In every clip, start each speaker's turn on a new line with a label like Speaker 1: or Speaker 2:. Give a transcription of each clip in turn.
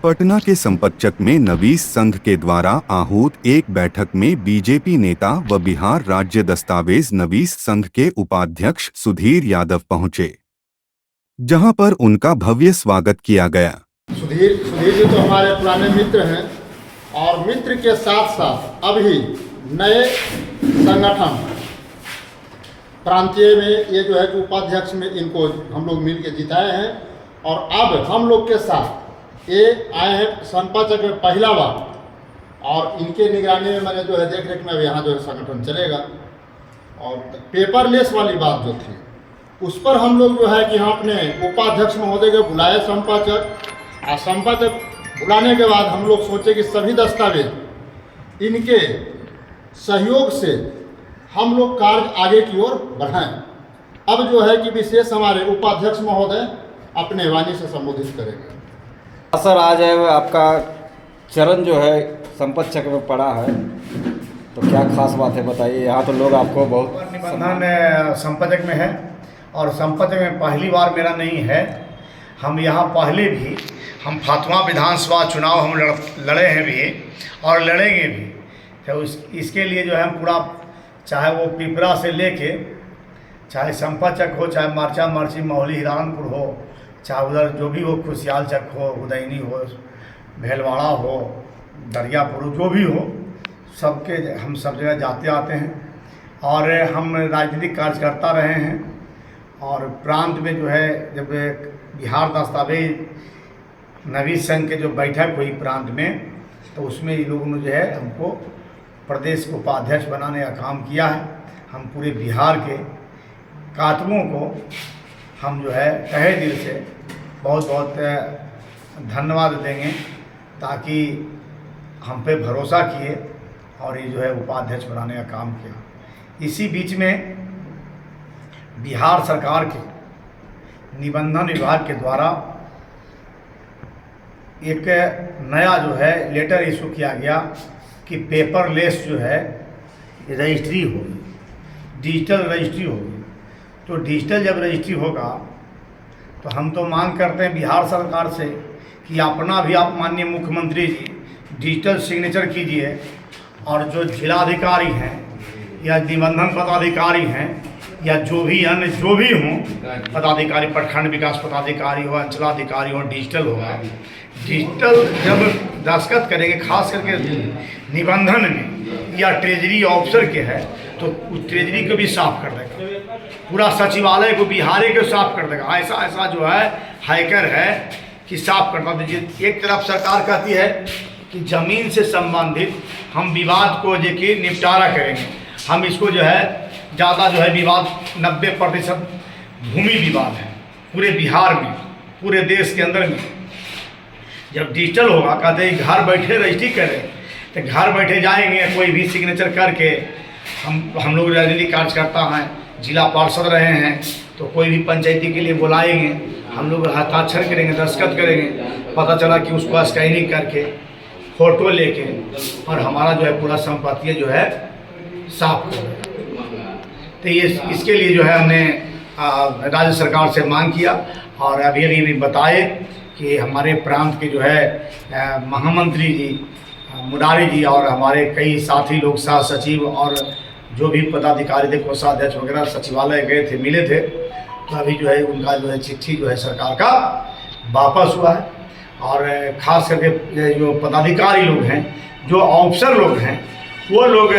Speaker 1: पटना के संपतचक में नवीस संघ के द्वारा आहूत एक बैठक में बीजेपी नेता व बिहार राज्य दस्तावेज नवीस संघ के उपाध्यक्ष सुधीर यादव पहुंचे, जहां पर उनका भव्य स्वागत किया गया।
Speaker 2: सुधीर जी तो हमारे पुराने मित्र हैं और मित्र के साथ साथ अभी नए संगठन प्रांतीय में ये जो है कि उपाध्यक्ष में इनको हम लोग मिल के जिताए हैं और अब हम लोग के साथ ये आए हैं संपतचक में पहला बार और इनके निगरानी में मैंने जो है देख रेख में अब यहाँ जो है संगठन चलेगा। और पेपरलेस वाली बात जो थी उस पर हम लोग जो है कि हम अपने उपाध्यक्ष महोदय को बुलाए संपतचक और संपतचक बुलाने के बाद हम लोग सोचे कि सभी दस्तावेज इनके सहयोग से हम लोग कार्य आगे की ओर बढ़ाएं। अब जो है कि विशेष हमारे उपाध्यक्ष महोदय अपने वाणी से संबोधित करेंगे।
Speaker 3: सर, आज है आपका चरण जो है संपतचक में पड़ा है, तो क्या खास बात है बताइए। यहाँ तो लोग आपको बहुत
Speaker 4: निबंधन संपतचक में है और संपतचक में पहली बार मेरा नहीं है। हम यहाँ पहले भी हम फातवा विधानसभा चुनाव हम लड़े हैं भी और लड़ेंगे भी। तो इसके लिए जो है हम पूरा, चाहे वो पिपरा से लेके चाहे संपतचक हो, चाहे मार्चा मार्ची मोहली हिरानपुर हो, चाहे उधर जो भी हो, खुशियाल चक हो, उदयनी हो, भेलवाड़ा हो, दरियापुर हो, जो भी हो, सबके हम सब जगह जाते आते हैं और हम राजनीतिक कार्यकर्ता रहे हैं। और प्रांत में जो है जब बिहार दस्तावेज नवीस संघ के जो बैठक हुई प्रांत में, तो उसमें ये लोगों ने जो है हमको प्रदेश को उपाध्यक्ष बनाने का काम किया है। हम पूरे बिहार के कातलों को हम जो है तहे दिल से बहुत बहुत धन्यवाद देंगे, ताकि हम पे भरोसा किए और ये जो है उपाध्यक्ष बनाने का काम किया। इसी बीच में बिहार सरकार के निबंधन विभाग के द्वारा एक नया जो है लेटर इशू किया गया कि पेपरलेस जो है रजिस्ट्री होगी, डिजिटल रजिस्ट्री होगी। तो डिजिटल जब रजिस्ट्री होगा तो हम तो मांग करते हैं बिहार सरकार से कि अपना भी आप माननीय मुख्यमंत्री जी डिजिटल सिग्नेचर कीजिए और जो जिलाधिकारी हैं या निबंधन पदाधिकारी हैं या जो भी अन्य जो भी हों पदाधिकारी, प्रखंड विकास पदाधिकारी हो, अंचलाधिकारी हो, डिजिटल होगा। डिजिटल जब दस्तखत करेंगे, खास करके निबंधन में या ट्रेजरी ऑफिसर के है, तो उस ट्रेजरी को भी साफ कर देगा, पूरा सचिवालय को बिहारी को साफ कर देगा। ऐसा जो है हैकर है कि साफ करवा दीजिए। एक तरफ सरकार कहती है कि ज़मीन से संबंधित हम विवाद को जो कि निपटारा करेंगे, हम इसको जो है ज़्यादा जो है विवाद 90% भूमि विवाद है पूरे बिहार में, पूरे देश के अंदर में। जब डिजिटल होगा, कहते हैं घर बैठे रजिस्ट्री करें, तो घर बैठे जाएंगे कोई भी सिग्नेचर करके। हम लोग राजनीतिक कार्यकर्ता हैं, जिला पार्षद रहे हैं, तो कोई भी पंचायती के लिए बुलाएंगे, हम लोग हस्ताक्षर करेंगे, दस्तखत करेंगे। पता चला कि उसको स्कैनिंग करके फ़ोटो लेके और हमारा जो है पूरा संपत्ति जो है साफ कर। तो ये इसके लिए जो है हमने राज्य सरकार से मांग किया और अभी बताए कि हमारे प्रांत के जो है महामंत्री जी मुरारी जी और हमारे कई साथी लोग, सह सचिव और जो भी पदाधिकारी थे, कोषाध्यक्ष वगैरह सचिवालय गए थे, मिले थे। तो अभी जो है उनका जो है चिट्ठी जो है सरकार का वापस हुआ है। और ख़ास करके जो पदाधिकारी लोग हैं, जो अफसर लोग हैं, वो लोग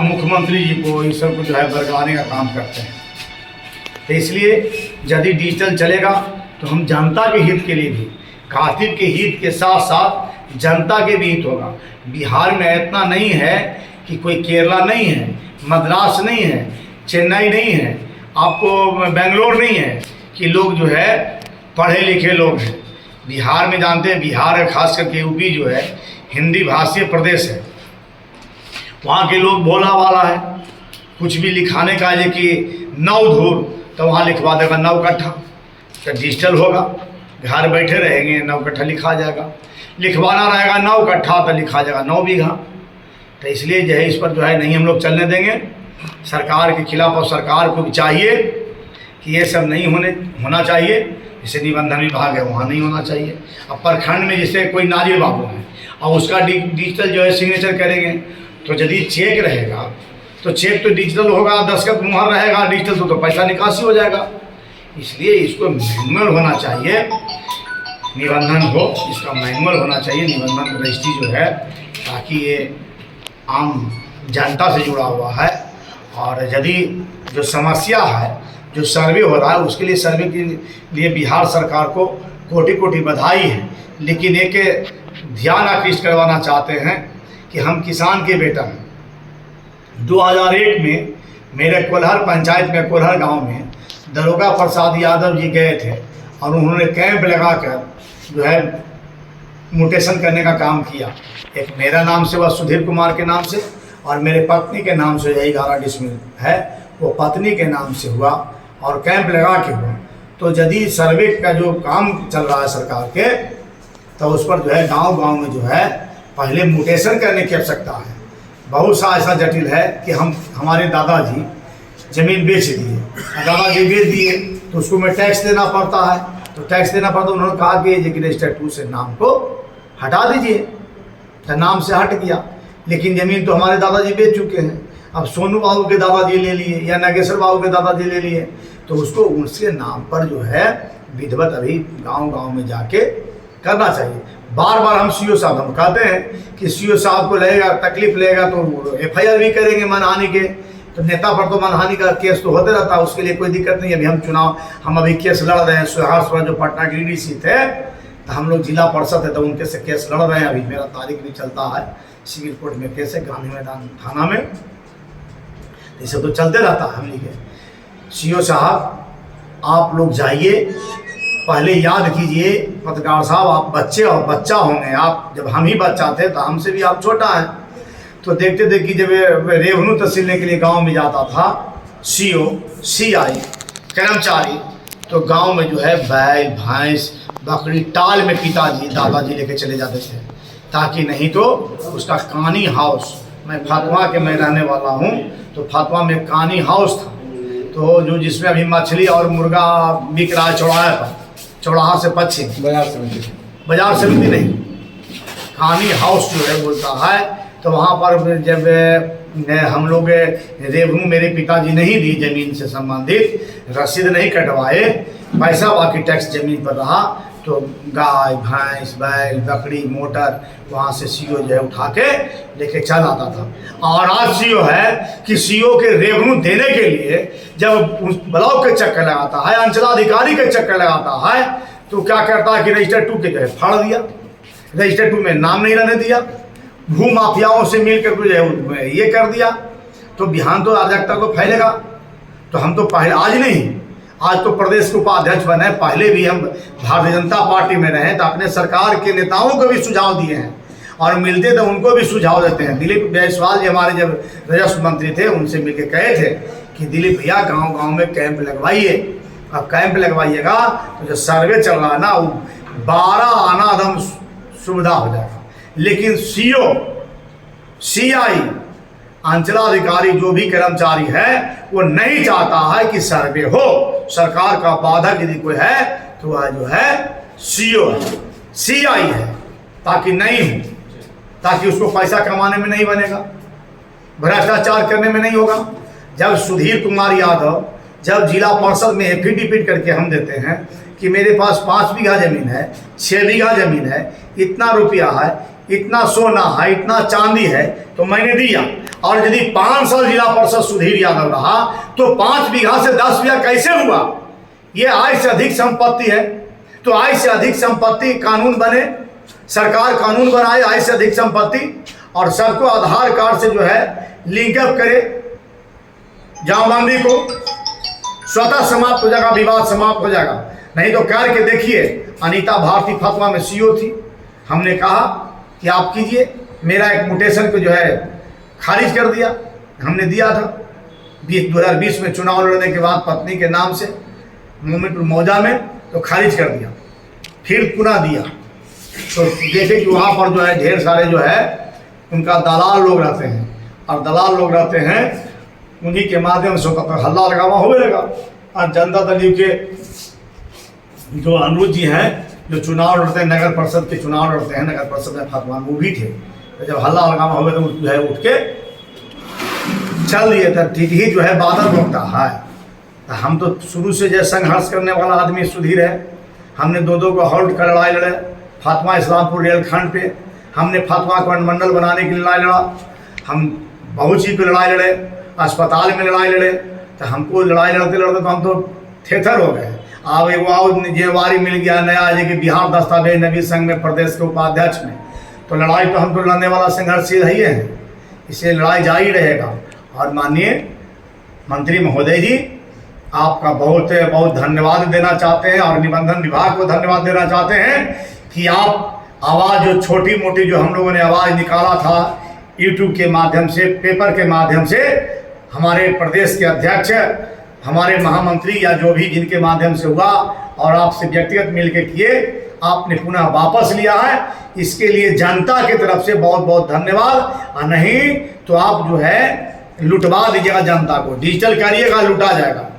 Speaker 4: मुख्यमंत्री जी को इन सब को जो है बरगलाने का काम करते हैं। तो इसलिए यदि डिजिटल चलेगा तो हम जनता के हित के लिए भी, कातिल के हित के साथ साथ जनता के भी हित होगा। बिहार में इतना नहीं है कि कोई केरला नहीं है, मद्रास नहीं है, चेन्नई नहीं है, आपको बेंगलोर नहीं है कि लोग जो है पढ़े लिखे लोग हैं। बिहार में जानते हैं, बिहार खास करके यूपी जो है हिंदी भाषीय प्रदेश है। वहाँ के लोग भोला वाला है, कुछ भी लिखाने का है कि 9 धूर तो वहाँ लिखवा देगा 9 कट्ठा। तो डिजिटल होगा, घर बैठे रहेंगे 9 कट्ठा लिखा जाएगा। लिखवाना रहेगा 9 कट्ठा तो लिखा जाएगा 9 बीघा। तो इसलिए जो है इस पर जो है नहीं हम लोग चलने देंगे सरकार के खिलाफ। और सरकार को भी चाहिए कि ये सब नहीं होना चाहिए। जैसे निबंधन विभाग है वहाँ नहीं होना चाहिए। अब प्रखंड में जैसे कोई नाजिर बाबू है और उसका डिजिटल जो है सिग्नेचर करेंगे, तो यदि चेक रहेगा तो चेक तो डिजिटल होगा, दस्तखत मुहर रहेगा डिजिटल, तो पैसा निकासी हो जाएगा। इसलिए इसको मैनुअल होना चाहिए, निबंधन हो इसका मैनुअल होना चाहिए, निबंधन रजिस्ट्री जो है, ताकि ये आम जनता से जुड़ा हुआ है। और यदि जो समस्या है, जो सर्वे हो रहा है, उसके लिए सर्वे के लिए बिहार सरकार को कोटि कोटि बधाई है। लेकिन एक ध्यान आकृष्ट करवाना चाहते हैं कि हम किसान के बेटा हैं। 2001 में मेरे कोल्हर पंचायत में, कोल्हर गांव में दरोगा प्रसाद यादव जी गए थे और उन्होंने कैंप लगाकर जो है म्यूटेशन करने का काम किया। एक मेरा नाम से हुआ सुधीर कुमार के नाम से, और मेरे पत्नी के नाम से, यही 11 डिसमिल है, वो पत्नी के नाम से हुआ और कैंप लगा के हुआ। तो यदि सर्वे का जो काम चल रहा है सरकार के, तो उस पर जो है गांव-गांव में जो है पहले म्यूटेशन करने की आवश्यकता है। बहुत सा ऐसा जटिल है कि हमारे दादाजी ज़मीन बेच दिए, दादाजी बेच दिए तो उसको में टैक्स देना पड़ता है, तो टैक्स देना पड़ता, उन्होंने कहा कि रजिस्टर 2 से नाम को हटा दीजिए, तो नाम से हट गया। लेकिन ज़मीन तो हमारे दादाजी बेच चुके हैं। अब सोनू बाबू के दादाजी ले लिए या नागेश्वर बाबू के दादाजी ले लिए, तो उसको उनके नाम पर जो है विधिवत अभी गांव-गांव में जाके करना चाहिए। बार बार हम सीओ साहब हम कहते हैं कि सीओ साहब को लगेगा तकलीफ लगेगा तो FIR भी करेंगे मानहानि के, तो नेता पर तो मानहानि का केस तो होते रहता है, उसके लिए कोई दिक्कत नहीं है। अभी हम अभी केस लड़ रहे हैं, सुहास जो पटना के डीसी थे, तो हम लोग जिला परिषद है तो उनके से केस लड़ रहे हैं। अभी मेरा तारीख भी चलता है, सिविल कोर्ट में केस है, गांधी मैदान थाना में, इसे तो चलते रहता है। हम लिखे सीओ साहब आप लोग जाइए, पहले याद कीजिए पत्रकार साहब, आप बच्चे और बच्चा होंगे, आप जब हम ही बच्चा थे तो हमसे भी आप छोटा है, तो देखते थे कि जब रेवन्यू तहसीलने के लिए गांव में जाता था CO CI कर्मचारी, तो गांव में जो है बैल भैंस बकरी टाल में पिताजी दादाजी लेके चले जाते थे, ताकि नहीं तो उसका कानी हाउस, मैं फातवा के मैं रहने वाला हूँ, तो फातवा में कानी हाउस था, तो जो जिसमें अभी मछली और मुर्गा बिक रहा है चौराहे पर, चौराहा से पश्चिम बाजार समिति नहीं, कानी हाउस जो है बोलता है, तो वहाँ पर जब हम लोग रेवन्यू मेरे पिताजी नहीं दी, ज़मीन से संबंधित रसीद नहीं कटवाए, पैसा बाकी टैक्स ज़मीन पर रहा, तो गाय भैंस बैल बकरी मोटर वहाँ से CO जो है उठा के लेके चल आता था। और आज CO है कि CO के रेवन्यू देने के लिए जब ब्लॉक के चक्कर लगाता है, अंचलाधिकारी के चक्कर लगाता है, तो क्या करता है कि रजिस्टर 2 के जो है फाड़ दिया, रजिस्टर 2 में नाम नहीं रहने दिया, भू माफियाओं से मिलकर जो है ये कर दिया, तो बिहान तो अराजकता को फैलेगा। तो हम तो पहले आज नहीं, आज तो प्रदेश के उपाध्यक्ष बने, पहले भी हम भारतीय जनता पार्टी में रहे, तो अपने सरकार के नेताओं को भी सुझाव दिए हैं और मिलते तो उनको भी सुझाव देते हैं। दिलीप जायसवाल जी हमारे जब राजस्व मंत्री थे, उनसे मिलकर कहे थे कि दिलीप भैया गांव-गांव में कैंप लगवाइए, अब कैंप लगवाइएगा तो जो सर्वे चल रहा है ना, वो 12 आना एकदम सुविधा हो जाएगा। लेकिन CO CI अंचलाधिकारी जो भी कर्मचारी है वो नहीं चाहता है कि सर्वे हो। सरकार का बाधक यदि कोई है तो वह जो है CO CI है, ताकि नहीं हो, ताकि उसको पैसा कमाने में नहीं बनेगा, भ्रष्टाचार करने में नहीं होगा। जब सुधीर कुमार यादव जब जिला परिषद में एफिडेविट करके हम देते हैं कि मेरे पास 5 बीघा ज़मीन है, 6 बीघा ज़मीन है, इतना रुपया है, इतना सोना है, इतना चांदी है, तो मैंने दिया। और यदि 5 साल जिला परिषद सुधीर यादव रहा तो 5 बीघा से 10 बीघा कैसे हुआ? ये आय से अधिक संपत्ति है, तो आय से अधिक संपत्ति कानून बने, सरकार कानून बनाए आय से अधिक संपत्ति, और सबको आधार कार्ड से जो है लिंकअप करे, जमाबंदी को स्वतः समाप्त हो जाएगा, विवाद समाप्त हो जाएगा। नहीं तो करके देखिए, अनीता भारती फतवा में CO थी, हमने कहा कि आप कीजिए, मेरा एक म्यूटेशन को जो है खारिज कर दिया, हमने दिया था 2020 में चुनाव लड़ने के बाद पत्नी के नाम से मूवमेंट मौजा में, तो खारिज कर दिया, फिर पुनः दिया। तो देखे कि वहाँ पर जो है ढेर सारे जो है उनका दलाल लोग रहते हैं, और दलाल लोग रहते हैं उन्हीं के माध्यम से हल्ला लगावा हो लगा। और जनता दल के जो अनुज जी हैं, जो चुनाव लड़ते हैं, नगर परिषद के चुनाव लड़ते हैं, नगर परिषद में फतवा, वो भी थे। तो जब हल्ला हंगामा हो गया तो जो है उठ के चल दिए। तो ठीक ही जो है बादल रोकता है। तो हम तो शुरू से जो संघर्ष करने वाला आदमी सुधीर है। हमने दो को हॉल्ट का लड़ाई लड़े, फातिमा इस्लामपुर रेलखंड पे हमने फातिमा को मंडल बनाने की लड़ाई लड़ा, हम बहुत चीज़ पर लड़ाई लड़े, अस्पताल में लड़ाई लड़े। तो हमको लड़ाई लड़ते लड़ते तो हम तो थेथर हो गए। अब एक और जिम्मेवारी मिल गया नया है कि बिहार दस्तावेज नवीस संघ में प्रदेश के उपाध्यक्ष में, तो लड़ाई तो हम तो लड़ने वाला संघर्षशील ही है, इसलिए लड़ाई जारी रहेगा। और माननीय मंत्री महोदय जी, आपका बहुत बहुत धन्यवाद देना चाहते हैं और निबंधन विभाग को धन्यवाद देना चाहते हैं कि आप आवाज़ जो छोटी मोटी जो हम लोगों ने आवाज़ निकाला था यूट्यूब के माध्यम से, पेपर के माध्यम से, हमारे प्रदेश के अध्यक्ष, हमारे महामंत्री या जो भी जिनके माध्यम से हुआ और आपसे व्यक्तिगत मिलकर किए, आपने पुनः वापस लिया है। इसके लिए जनता की तरफ से बहुत बहुत धन्यवाद। और नहीं तो आप जो है लुटवा दीजिएगा जनता को, डिजिटल करिएगा, लुटा जाएगा।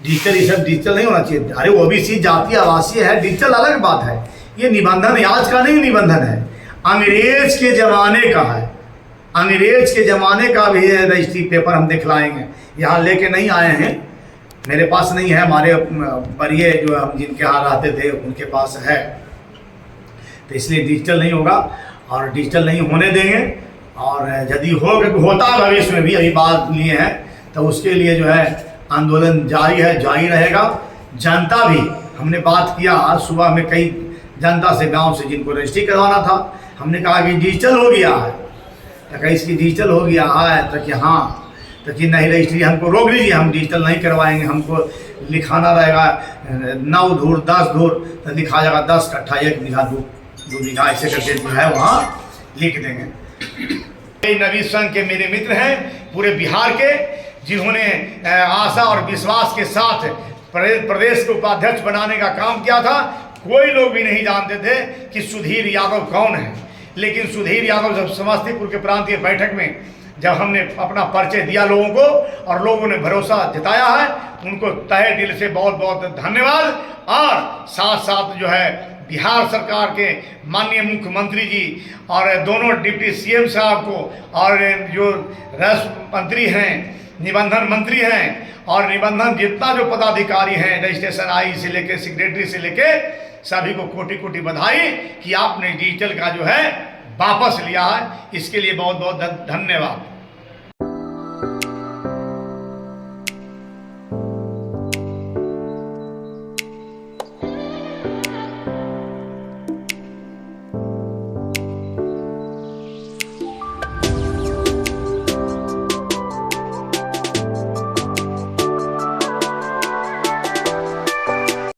Speaker 4: डिजिटल ये सब डिजिटल नहीं होना चाहिए। अरे ओबीसी जाति आवासीय है, डिजिटल अलग बात है। ये निबंधन आज का नहीं निबंधन है, अंग्रेज के ज़माने का है। अंग्रेज के ज़माने का भी रजिस्ट्री पेपर हम दिखलाएंगे, यहाँ लेके नहीं आए हैं, मेरे पास नहीं है, हमारे बड़िए जो हम जिनके यहाँ रहते थे उनके पास है। तो इसलिए डिजिटल नहीं होगा और डिजिटल नहीं होने देंगे। और यदि होता भविष्य में भी, अभी बात लिए हैं, तो उसके लिए जो है आंदोलन जारी है, जारी रहेगा। जनता भी, हमने बात किया आज सुबह में कई जनता से, गांव से, जिनको रजिस्ट्री करवाना था, हमने कहा कि डिजिटल हो गया है, तो कहीं इसकी डिजिटल हो गया है, तो कि हाँ, तो कि नहीं रजिस्ट्री हमको रोक लीजिए, हम डिजिटल नहीं करवाएंगे, हमको लिखाना रहेगा 9 धूर 10 धूर, तो लिखा जाएगा 10 कट्ठा 1 बीघा 2 बीघा, ऐसे करके जो है वहाँ लिख देंगे। नवीस संघ के मेरे मित्र हैं पूरे बिहार के, जिन्होंने आशा और विश्वास के साथ प्रदेश के उपाध्यक्ष बनाने का काम किया था। कोई लोग भी नहीं जानते थे कि सुधीर यादव कौन है, लेकिन सुधीर यादव जब समस्तीपुर के प्रांतीय बैठक में जब हमने अपना परिचय दिया लोगों को और लोगों ने भरोसा जताया है, उनको तहे दिल से बहुत बहुत धन्यवाद। और साथ साथ जो है बिहार सरकार के माननीय मुख्यमंत्री जी और दोनों डिप्टी सीएम साहब को, और जो राष्ट्र मंत्री हैं, निबंधन मंत्री हैं, और निबंधन जितना जो पदाधिकारी हैं, रजिस्ट्रेशन आई से लेके सेक्रेटरी से लेके सभी को कोटि कोटि बधाई कि आपने डिजिटल का जो है वापस लिया है। इसके लिए बहुत बहुत धन्यवाद।